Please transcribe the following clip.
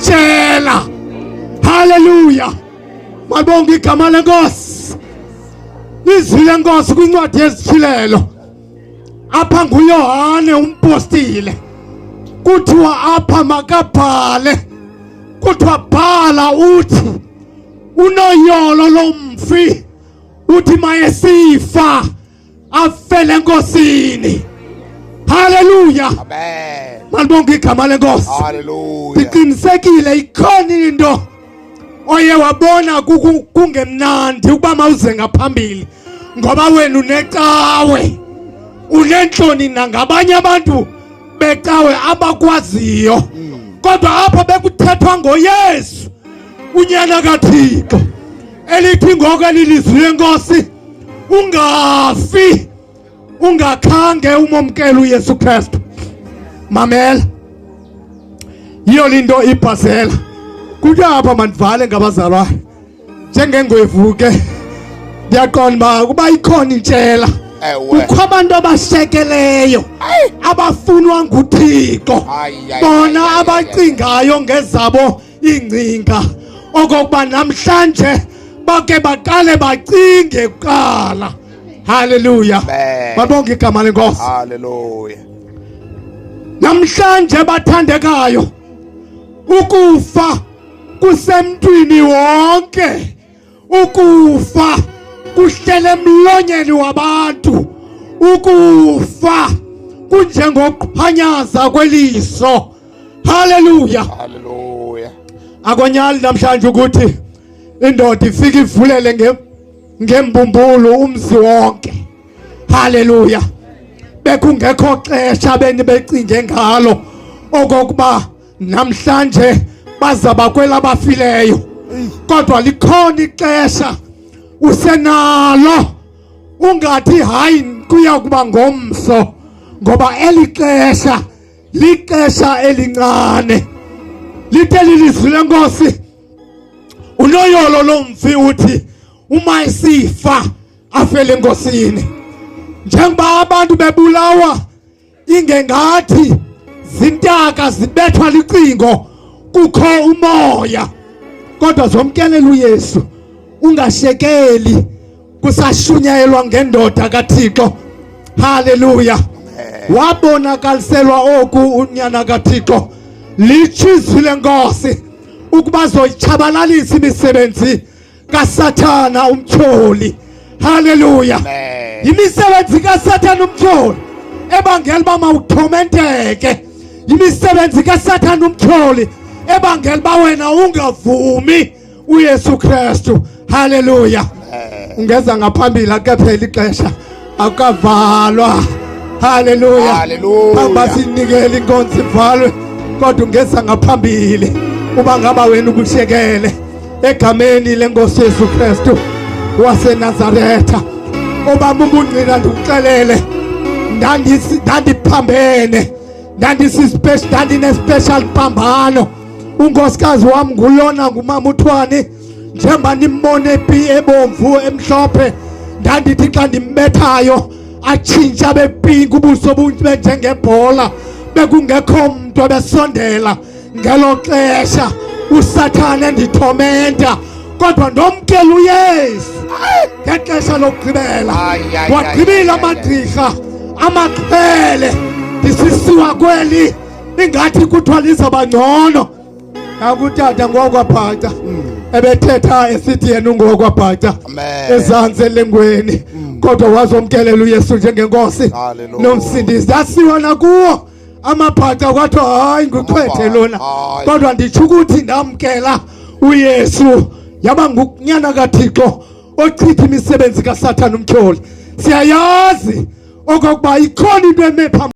ntshela. Hallelujah. Malibonke igama lenkosi. Izwi lenkosi kwincwadi yezishilelo apha nguYohane umpostile kuthiwa apha makabhale kuthiwa bhala uthi unoyolo lomfi uthi mayesifa afele enkosini. Hallelujah. Amen. Malibonke igama lenkosi. Hallelujah. Ndiqinisekile ikhona into oye wabona kungemnandi ukuba mawuze ngaphambili ngoba wena unecawe unenhloni nangabanye abantu becawe abakwaziyo kodwa apha bekuthethwa ngoYesu unyana kaThixo elithi ngoko elilizwi lenkosi ungafi ungakhange umamkele uYesu Kristu. Mamela yiyo linto ibhazela kuyapha mandivale ngabazalwa njengengwevu ke ndiyaqonda kuba ikhona intshela kukho abantu abashekeleyo abafunwa nguThixo bona abacingayo ngezabo ingcinga okokuba namhlanje bake baqale bacinge kuqala. Hallelujah. Babonke igama lenkosi. Hallelujah. Namhlanje bathandekayo ukufa kusemntwini wonke, ukufa kuhlele emlonyeni wabantu, ukufa kunjengokuqhanyaza kweliso. Hallelujah. Hallelujah. Akonyali namhlanje ukuthi indoda ifike ivulele ngembumbulu umzi wonke. Hallelujah. Bekungekho xesha beni becinge ngalo okokuba namhlanje bazaba kwelabafileyo kodwa likhona ixesha usenalo ungathi hayi kuya kuba ngomso ngoba eli xesha lixesha elincane. Lithe lilizwi lenkosi unoyolo lomfi uthi umayisifa afele enkosini. Njengoba abantu bebulawa ingengathi zintaka zibethwa licingo kukho umoya kodwa zomkelela uYesu ungashekeli kusashunyayelwa ngendoda kaThixo. Hallelujah. Wabonakaliselwa oku unyana kaThixo lichizwi lenkosi ukuba zoyichabalalisa imisebenzi kaSathana umtyholi. Hallelujah. Imisebenzi kaSathana umtyholi ebangela uba mawuthormenteke, imisebenzi kaSathana umtyholi ebangela uba wena ungavumi uYesu Kristu. Hallelujah. Ungeza ngaphambili akaphela ixesha akavalwa. Hallelujah. Hallelujah. Basinikele inkonzo ivalwe kodwa ungeza ngaphambili uba ngaba wena ubushekele egameni lenkosi Yesu Kristu waseNazaretha. Obaba ubungqina ndikuxelele ndandiphambene ndandine-special phambano. Unkosikazi wam ngulona ngumama uThwani njengoba nimbone pi ebomvu emhlophe ndandithi xa ndimbethayo atshintsha bepinki ubuso bunbe njengebhola bekungekho mntu ebesondela. Ngelo xesha uSathane endithomenta kodwa ndomkela uYesu ngexesha lokugqibela. Wagqibile amagqirha amaxhele ndisisiwa kweli ingathi kuthiwa lizaba ngcono. Akutata ngokwabhaca ebethetha esithi yena ungokwabhaca ezantsi elengweni kodwa wazomkelela uYesu njengenkosi nomsindisi. Yasiwa nakuwo amabhaca kwathiwa hayi nguchwethe lona kodwa nditsho ukuthi ndamkela uYesu yaba ngunyana kaThixo ochitha imisebenzi kaSathana umtyholi. Siyayazi okokuba ikhona into eme